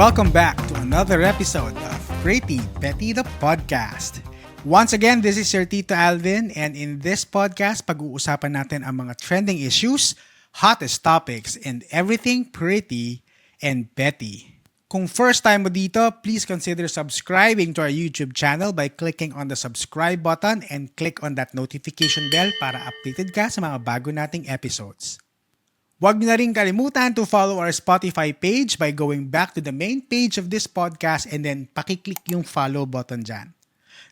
welcome back to another episode of Pretty Petty the Podcast. Once again, this is your Tito Alvin, and in this podcast, pag-uusapan natin ang mga trending issues, hottest topics, and everything pretty and petty. Kung first time mo dito, please consider subscribing to our YouTube channel by clicking on the subscribe button and click on that notification bell para updated ka sa mga bago nating episodes. Huwag niyo na rin kalimutan to follow our Spotify page by going back to the main page of this podcast and then pakiclick yung follow button dyan.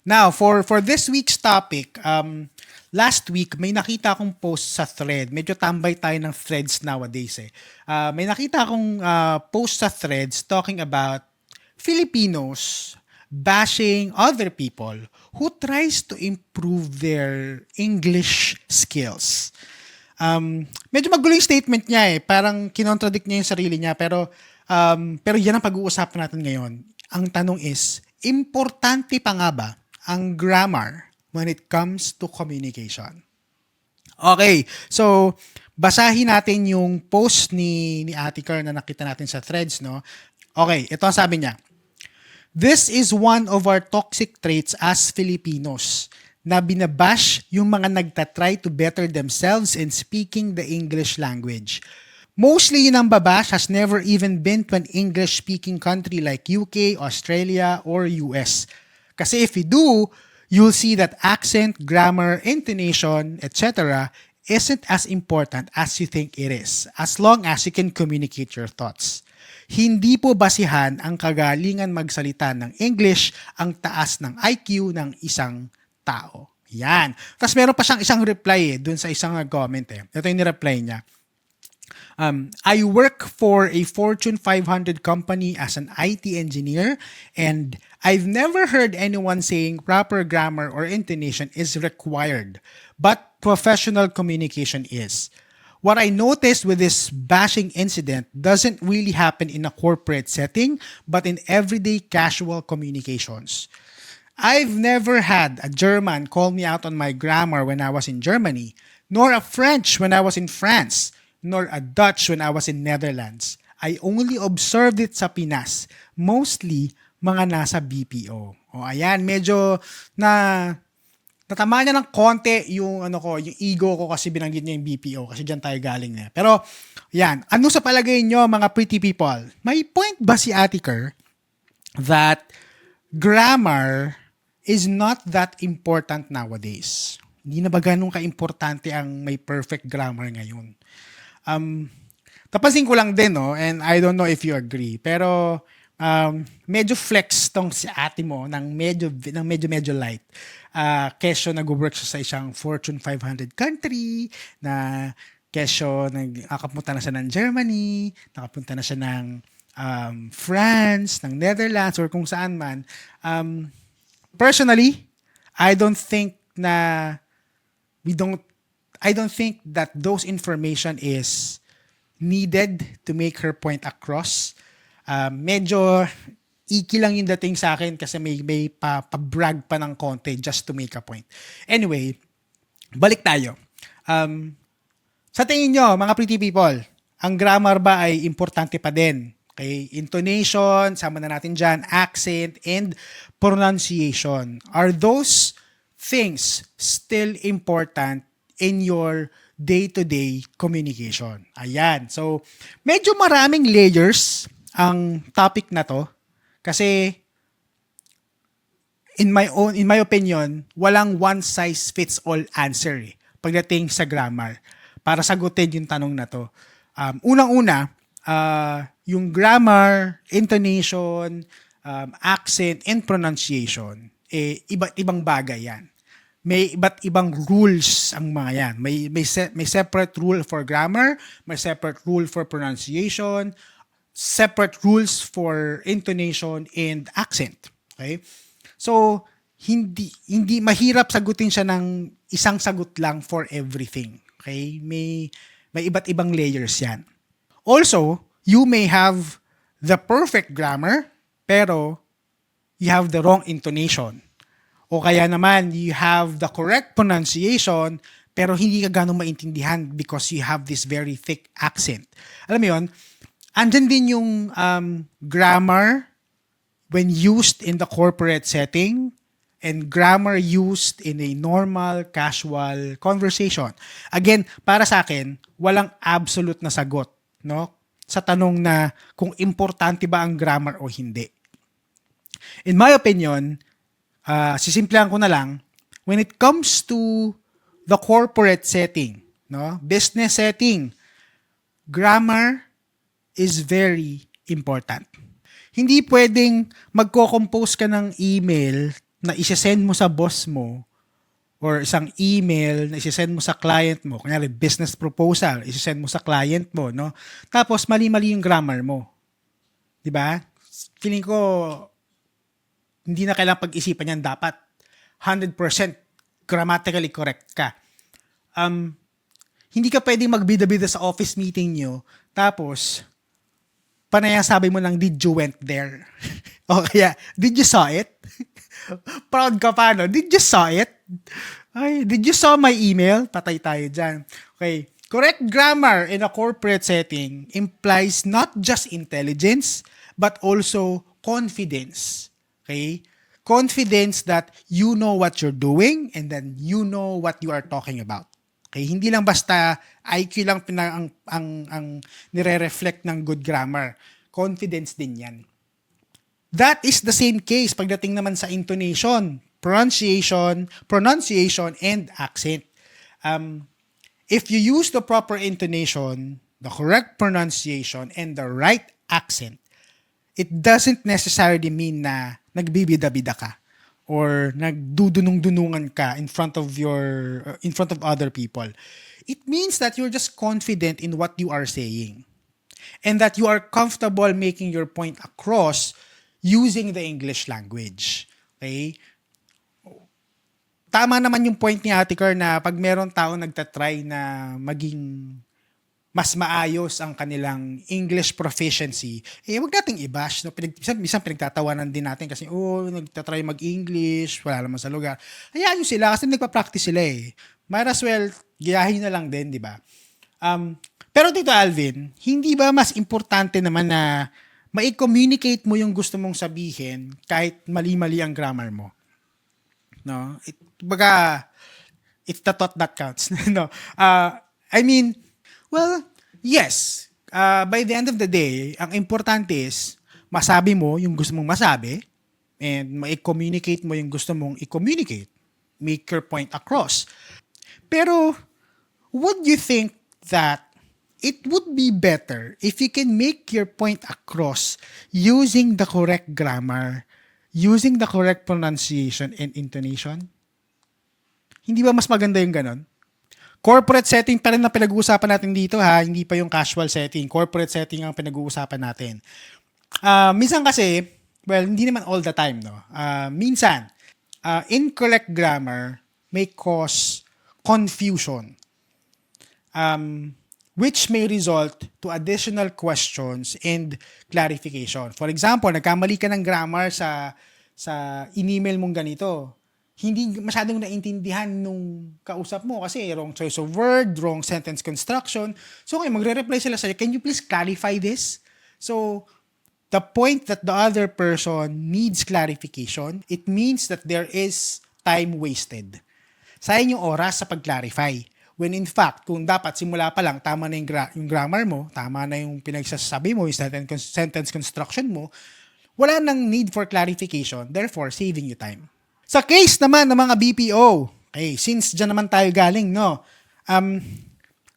Now, for this week's topic, last week may nakita akong post sa thread. Medyo tambay tayo ng threads nowadays eh. May nakita akong post sa threads talking about Filipinos bashing other people who tries to improve their English skills. Medyo magulo yung statement niya eh. Parang kinontradict niya yung sarili niya. Pero yan ang pag-uusapan natin ngayon. Ang tanong is, importante pa nga ba ang grammar when it comes to communication? Okay, so basahin natin yung post ni Ate Car na nakita natin sa threads, no? Okay, ito ang sabi niya. This is one of our toxic traits as Filipinos, na binabash yung mga nagtatry to better themselves in speaking the English language. Mostly yun ang babash has never even been to an English-speaking country like UK, Australia, or US. Kasi if you do, you'll see that accent, grammar, intonation, etc. isn't as important as you think it is, as long as you can communicate your thoughts. Hindi po basihan ang kagalingan magsalita ng English ang taas ng IQ ng isang tao. Yan. Tapos meron pa siyang isang reply dun sa isang comment eh. Ito yung ni-reply niya. I work for a Fortune 500 company as an IT engineer and I've never heard anyone saying proper grammar or intonation is required, but professional communication is. What I noticed with this bashing incident doesn't really happen in a corporate setting, but in everyday casual communications. I've never had a German call me out on my grammar when I was in Germany, nor a French when I was in France, nor a Dutch when I was in Netherlands. I only observed it sa Pinas, mostly mga nasa BPO. O ayan, medyo natama niya ng konti yung yung ego ko kasi binanggit niya yung BPO kasi diyan tayo galing na. Pero yan, ano sa palagay niyo mga pretty people? May point ba si Ate Ker that grammar is not that important nowadays? Hindi na ba ganun ka-importante ang may perfect grammar ngayon? Tapasin ko lang din, no? And I don't know if you agree. Pero medyo flex tong si ate mo ng medyo light. Kesyo nag-work siya sa isang Fortune 500 country, na kesyo nakapunta na siya ng Germany, nakapunta na siya ng France, ng Netherlands, or kung saan man. Personally, I don't think that those information is needed to make her point across. Medyo iki lang yung dating sa akin kasi may pa-brag pa ng konti just to make a point. Anyway, balik tayo. Sa tingin nyo, mga pretty people, ang grammar ba ay importante pa din? Okay, intonation, sama na natin dyan, accent, and pronunciation. Are those things still important in your day-to-day communication? Ayan. So, medyo maraming layers ang topic na to kasi in my opinion, walang one size fits all answer pagdating sa grammar para sagutin yung tanong na to. Unang-una, yung grammar, intonation, accent, and pronunciation, iba't ibang bagay yan. May iba't ibang rules ang mga yan. May separate rule for grammar, may separate rule for pronunciation, separate rules for intonation and accent. Okay? So, hindi mahirap sagutin siya ng isang sagot lang for everything. Okay? May iba't ibang layers yan. Also, you may have the perfect grammar, pero you have the wrong intonation. O kaya naman, you have the correct pronunciation, pero hindi ka ganong maintindihan because you have this very thick accent. Alam mo yun, Andyan din yung grammar when used in the corporate setting and grammar used in a normal, casual conversation. Again, para sa akin, walang absolute na sagot, no? Sa tanong na kung importante ba ang grammar o hindi. In my opinion, sisimplihan ko na lang, when it comes to the corporate setting, no, business setting, grammar is very important. Hindi pwedeng magko-compose ka ng email na isesend mo sa boss mo or isang email na isesend mo sa client mo, kunyari business proposal, isesend mo sa client mo, no? Tapos mali-mali yung grammar mo. 'Di ba? Feeling ko hindi na kailangang pag-isipan yan, dapat 100% grammatically correct ka. Hindi ka pwedeng magbida-bida sa office meeting nyo, tapos panayasabi mo lang, did you went there? O kaya, did you saw it? Proud ka pa, no? Did you saw it? Ay, did you saw my email? Patay tayo dyan. Okay. Correct grammar in a corporate setting implies not just intelligence, but also confidence. Okay? Confidence that you know what you're doing and then you know what you are talking about. Okay, hindi lang basta IQ lang ang nire-reflect ng good grammar. Confidence din 'yan. That is the same case pagdating naman sa intonation, pronunciation, and accent. If you use the proper intonation, the correct pronunciation, and the right accent, it doesn't necessarily mean na nagbibida-bida ka or nagdudunong-dunungan ka in front of other people. It means that you're just confident in what you are saying and that you are comfortable making your point across using the English language. Okay? Tama naman yung point ni Ate Car na pag meron tao nagtatry na maging mas maayos ang kanilang English proficiency, wag nating i-bash. No? Minsan pinagtatawanan din natin kasi, nagtatry mag-English, wala naman sa lugar. Hayaan nyo sila kasi nagpa-practice sila eh. Might as well, gayahin na lang din, di ba? Pero Tito Alvin, hindi ba mas importante naman na mai-communicate mo yung gusto mong sabihin kahit mali-mali ang grammar mo? No? It's the thought that counts. No? Well, yes. By the end of the day, ang importante is masabi mo yung gusto mong masabi and ma-communicate mo yung gusto mong i-communicate. Make your point across. Pero, would you think that it would be better if you can make your point across using the correct grammar, using the correct pronunciation and intonation? Hindi ba mas maganda yung ganon? Corporate setting pa rin na pinag-uusapan natin dito ha, hindi pa yung casual setting. Corporate setting ang pinag-uusapan natin. Minsan kasi, well, hindi naman all the time, no? Minsan, incorrect grammar may cause confusion, which may result to additional questions and clarification. For example, nagkamali ka ng grammar sa in-email mong ganito. Hindi masyadong naintindihan nung kausap mo kasi wrong choice of word, wrong sentence construction. So ngayon, magre-reply sila sa'yo, can you please clarify this? So, the point that the other person needs clarification, it means that there is time wasted. Sayang yung oras sa pag-clarify. When in fact, kung dapat simula pa lang, tama na yung grammar mo, tama na yung pinagsasabi mo, yung sentence construction mo, wala nang need for clarification, therefore saving you time. Sa case naman ng mga BPO, okay, since dyan naman tayo galing, no,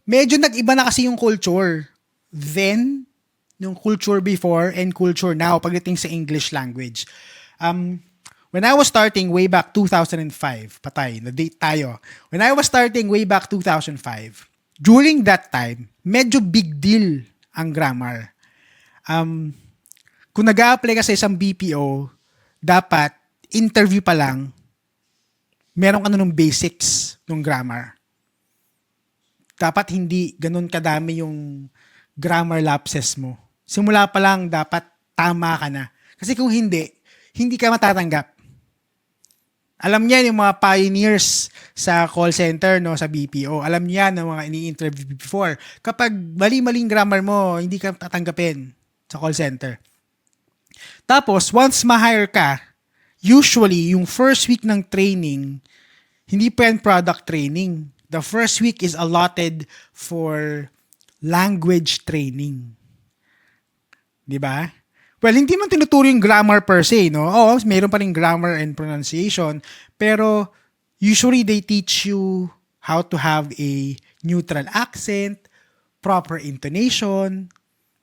medyo nag-iba na kasi yung culture. Then, yung culture before and culture now pagdating sa English language. When I was starting way back 2005, patay, na-date tayo. When I was starting way back 2005, during that time, medyo big deal ang grammar. Kung nag-a-apply ka sa isang BPO, dapat interview pa lang, meron ka nung basics ng grammar. Dapat hindi ganun kadami yung grammar lapses mo. Simula pa lang, dapat tama ka na. Kasi kung hindi ka matatanggap. Alam niyan yung mga pioneers sa call center, no, sa BPO. Alam niyan ng mga ini-interview before. Kapag mali-maling grammar mo, hindi ka tatanggapin sa call center. Tapos, once ma-hire ka, usually, yung first week ng training, hindi pa yan product training. The first week is allotted for language training. Di ba? Well, hindi man tinuturo yung grammar per se, no? Oo, mayroon pa rin grammar and pronunciation, pero usually they teach you how to have a neutral accent, proper intonation,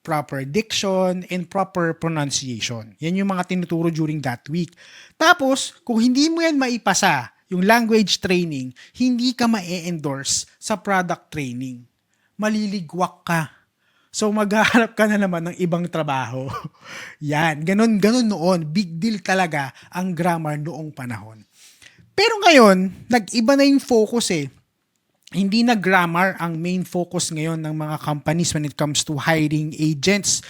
proper diction, and proper pronunciation. Yan yung mga tinuturo during that week. Tapos, kung hindi mo yan maipasa, yung language training, hindi ka ma-endorse sa product training. Maliligwak ka. So, maghahanap ka na naman ng ibang trabaho. Yan. Ganon noon. Big deal talaga ang grammar noong panahon. Pero ngayon, nag-iba na yung focus eh. Hindi na grammar ang main focus ngayon ng mga companies when it comes to hiring agents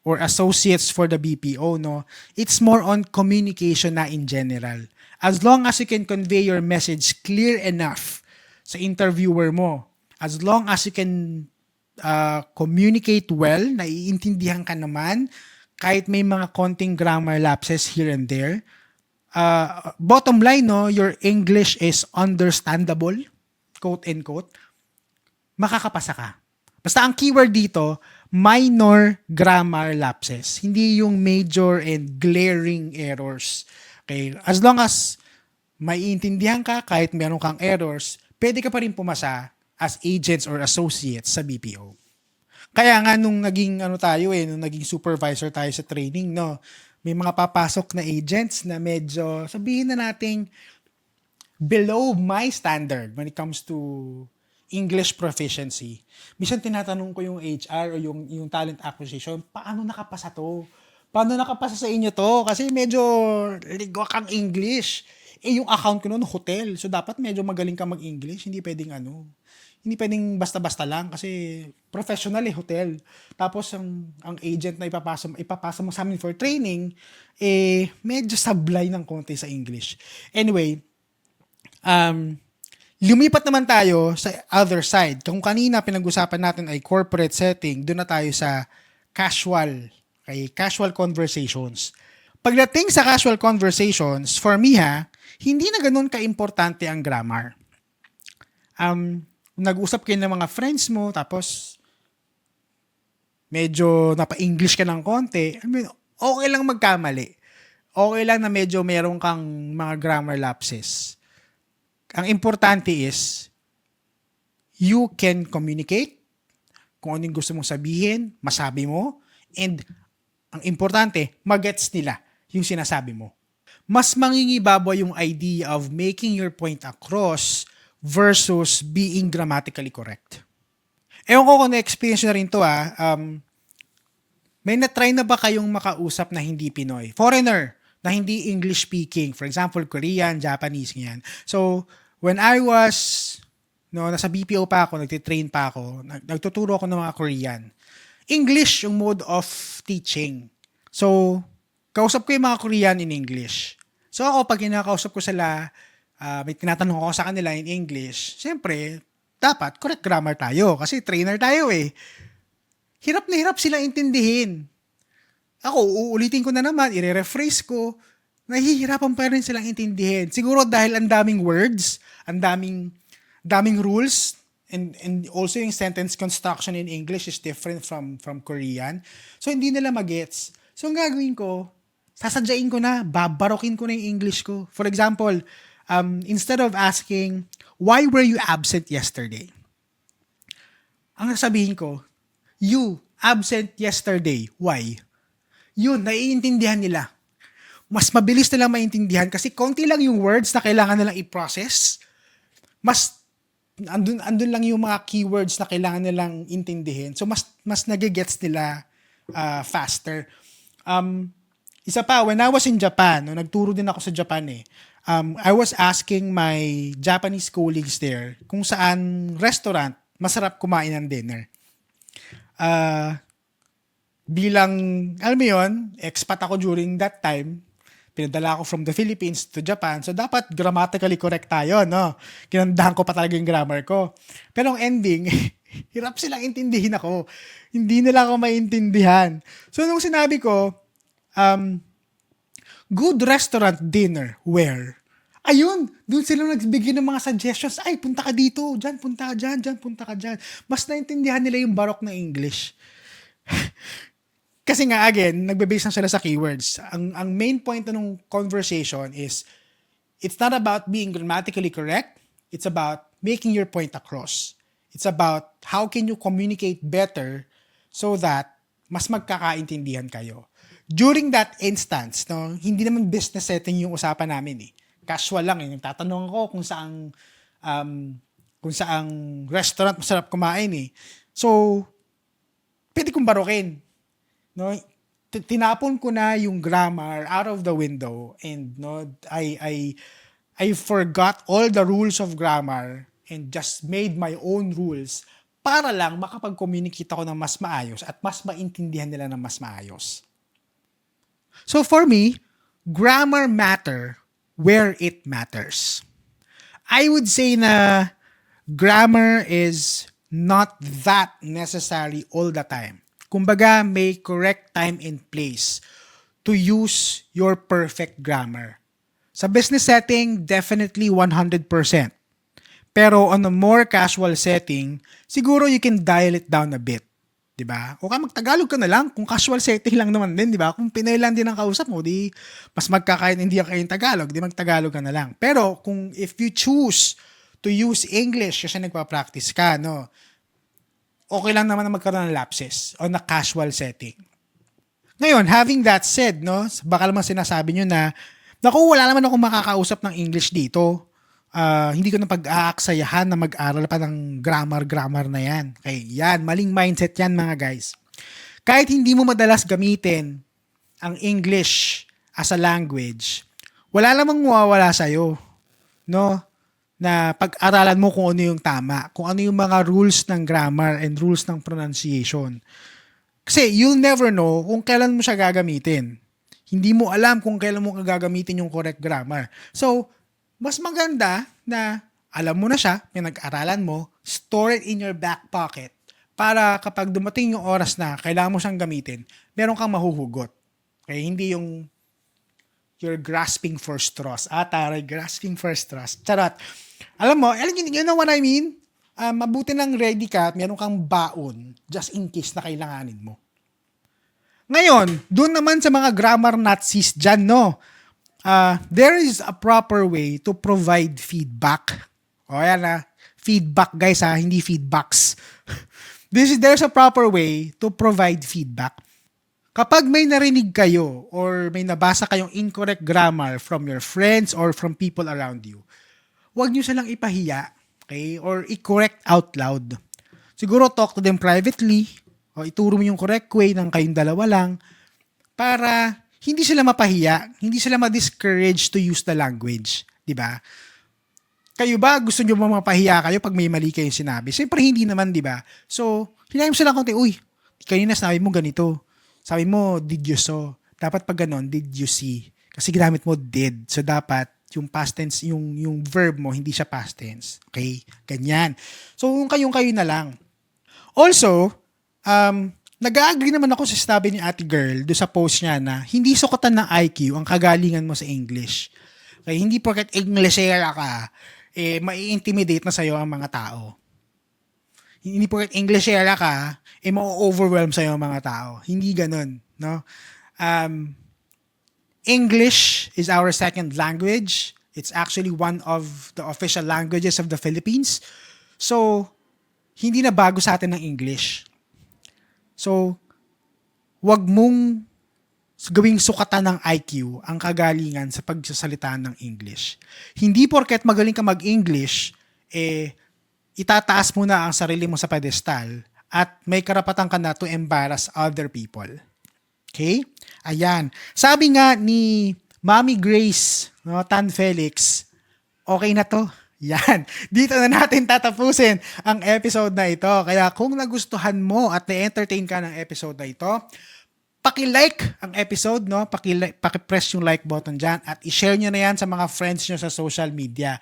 or associates for the BPO, no? It's more on communication na in general. As long as you can convey your message clear enough sa interviewer mo, as long as you can communicate well, naiintindihan ka naman, kahit may mga konting grammar lapses here and there, bottom line, no, your English is understandable, quote and quote, makakapasa ka. Basta ang keyword dito, minor grammar lapses, hindi yung major and glaring errors. Okay? As long as maiintindihan ka, kahit meron kang errors, pwede ka pa rin pumasa as agents or associates sa BPO. Kaya nga nung naging nung naging supervisor tayo sa training, no, may mga papasok na agents na medyo, sabihin na nating below my standard when it comes to English proficiency. Minsan tinatanong ko yung HR o yung talent acquisition, paano nakapasa to? Paano nakapasa sa inyo to? Kasi medyo ligwak ang English. Yung account ko noon, hotel. So, dapat medyo magaling ka mag-English. Hindi pwedeng basta-basta lang kasi professional hotel. Tapos, ang agent na ipapasa mo sa amin for training, medyo sablay ng konti sa English. Anyway, lumipat naman tayo sa other side. Kung kanina pinag-usapan natin ay corporate setting, doon na tayo sa casual conversations. Pagdating sa casual conversations, for me hindi na ganun ka-importante ang grammar. Nag-usap kayo ng mga friends mo, tapos medyo napa-English ka ng konti, okay lang magkamali. Okay lang na medyo meron kang mga grammar lapses. Ang importante is, you can communicate kung ano yung gusto mong sabihin, masabi mo, and ang importante, magets nila yung sinasabi mo. Mas mangingibabaw yung idea of making your point across versus being grammatically correct. Ewan ko kung na-experience na rin to may na-try na ba kayong makausap na hindi Pinoy? Foreigner na hindi English speaking. For example, Korean, Japanese, ganyan. So, when I was, nasa BPO pa ako, nagtitrain pa ako, nagtuturo ako ng mga Korean. English yung mode of teaching. So, kausap ko yung mga Korean in English. So ako, pag kinakausap ko sila, may tinatanong ako sa kanila in English, siyempre, dapat correct grammar tayo kasi trainer tayo eh. Hirap na hirap sila intindihin. Ako, uulitin ko na naman, i-rephrase ko, nahihirapan pa rin silang intindihin. Siguro dahil ang daming words, ang daming rules, and also yung sentence construction in English is different from Korean. So, hindi nila magets. So, ang gagawin ko, sasadyain ko na, babarokin ko na yung English ko. For example, instead of asking, why were you absent yesterday? Ang sasabihin ko, you absent yesterday, why? Yun, naiintindihan nila. Mas mabilis nilang maintindihan kasi konti lang yung words na kailangan nilang i-process. Andun lang yung mga keywords na kailangan nilang intindihin. So, mas nagigets nila faster. Isa pa, when I was in Japan, nagturo din ako sa Japan I was asking my Japanese colleagues there kung saan restaurant masarap kumain ng dinner. Bilang, alam mo yun, expat ako during that time, pinadala ako from the Philippines to Japan. So, dapat grammatically correct tayo, no? Kinandahan ko pa talaga yung grammar ko. Pero ang ending, hirap silang intindihin ako. Hindi nila ako maintindihan. So, nung sinabi ko, good restaurant dinner, where? Ayun, doon sila nagbigay ng mga suggestions. Ay, punta ka dito, dyan, punta ka dyan, dyan, punta ka dyan. Mas naintindihan nila yung barok na English. Kasi nga, again, nagbe-base lang sila sa keywords. Ang main point ng conversation is, it's not about being grammatically correct. It's about making your point across. It's about how can you communicate better so that mas magkakaintindihan kayo. During that instance, no, hindi naman business setting yung usapan namin eh. Casual lang eh. Nagtatanong ako kung saang restaurant masarap kumain eh. So, pwede kong barukin. No? Tinapon ko na yung grammar out of the window and no, I forgot all the rules of grammar and just made my own rules para lang makapag-communicate ako ng mas maayos at mas maintindihan nila ng mas maayos. So for me, grammar matter where it matters. I would say na grammar is not that necessary all the time. Kumbaga, may correct time and place to use your perfect grammar. Sa business setting, definitely 100%. Pero on a more casual setting, siguro you can dial it down a bit. Diba? O kaya magtagalog ka na lang kung casual setting lang naman din, diba? Kung Pinoy lang din ang kausap mo, di mas magkakaintindihan kayo yung Tagalog, di magtagalog ka na lang. Pero kung if you choose to use English kasi nagpa-practice ka, no, okay lang naman na magkaroon ng lapses on a casual setting. Ngayon, having that said, no, baka naman sinasabi nyo na, naku, wala naman akong makakausap ng English dito. Hindi ko na pag-aaksayahan na mag-aral pa ng grammar na yan. Okay, yan. Maling mindset yan mga guys. Kahit hindi mo madalas gamitin ang English as a language, wala namang mawawala sa'yo. No? Na pag-aralan mo kung ano yung tama, kung ano yung mga rules ng grammar and rules ng pronunciation. Kasi you'll never know kung kailan mo siya gagamitin. Hindi mo alam kung kailan mo gagamitin yung correct grammar. So, mas maganda na alam mo na siya, pinag-aralan mo, store it in your back pocket para kapag dumating yung oras na kailangan mo siyang gamitin, meron kang mahuhugot. Okay? Hindi yung you're grasping for straws. Taray, grasping for straws. Charot. Alam mo, you know what I mean? Mabuti nang ready ka at meron kang baon just in case na kailanganin mo. Ngayon, doon naman sa mga grammar Nazis dyan, no? There is a proper way to provide feedback. O yan na, feedback guys ha, hindi feedbacks. There's a proper way to provide feedback. Kapag may narinig kayo or may nabasa kayong incorrect grammar from your friends or from people around you, huwag nyo silang ipahiya, okay? Or i-correct out loud. Siguro talk to them privately o ituro mo yung correct way ng kayong dalawa lang para hindi sila mapahiya, hindi sila ma-discourage to use the language, di ba? Kayo ba, gusto nyo ba mapahiya kayo pag may mali kayong sinabi? Siyempre hindi naman, di ba? So, hinayin mo sila konti, uy, kanina sabi mo ganito. Sabi mo, did you saw? Dapat pag ganon, did you see? Kasi ginamit mo did. So, dapat yung past tense, yung verb mo, hindi siya past tense. Okay? Ganyan. So, kayo na lang. Also, nag-agree naman ako sa sinabi ni Ate Girl do sa post niya na hindi sukatan ng IQ ang kagalingan mo sa English. Okay, hindi porket Englishera ka, mai-intimidate na sa'yo ang mga tao. Hindi porket Englishera ka, ma-overwhelm sa'yo ang mga tao. Hindi ganun. No? English is our second language. It's actually one of the official languages of the Philippines. So, hindi na bago sa atin ng English. So, wag mong gawing sukatan ng IQ ang kagalingan sa pagsasalita ng English. Hindi porket magaling ka mag-English, itataas mo na ang sarili mo sa pedestal at may karapatan ka na to embarrass other people. Okay? Ayan. Sabi nga ni Mami Grace, no, Tan Felix, okay na to. Yan. Dito na natin tatapusin ang episode na ito. Kaya kung nagustuhan mo at na-entertain ka ng episode na ito, paki-like ang episode, no? Paki-press yung like button dyan at i-share nyo na yan sa mga friends nyo sa social media.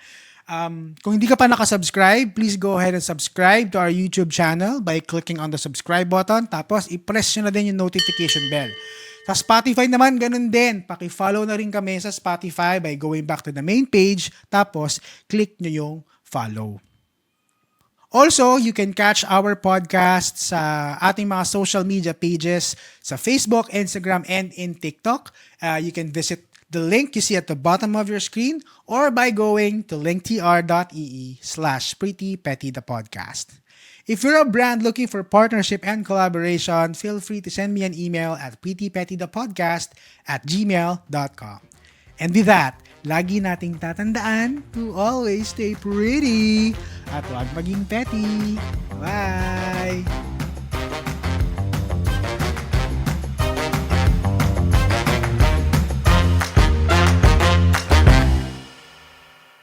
Kung hindi ka pa nakasubscribe, please go ahead and subscribe to our YouTube channel by clicking on the subscribe button. Tapos, i-press nyo na din yung notification bell. Sa Spotify naman, ganun din. Paki-follow na rin kami sa Spotify by going back to the main page. Tapos, click nyo yung follow. Also, you can catch our podcast sa ating mga social media pages sa Facebook, Instagram, and in TikTok. You can visit the link you see at the bottom of your screen or by going to linktr.ee/prettypettythepodcast. If you're a brand looking for partnership and collaboration, feel free to send me an email at prettypettythepodcast@gmail.com. And with that, lagi nating tatandaan to always stay pretty at huwag maging petty. Bye!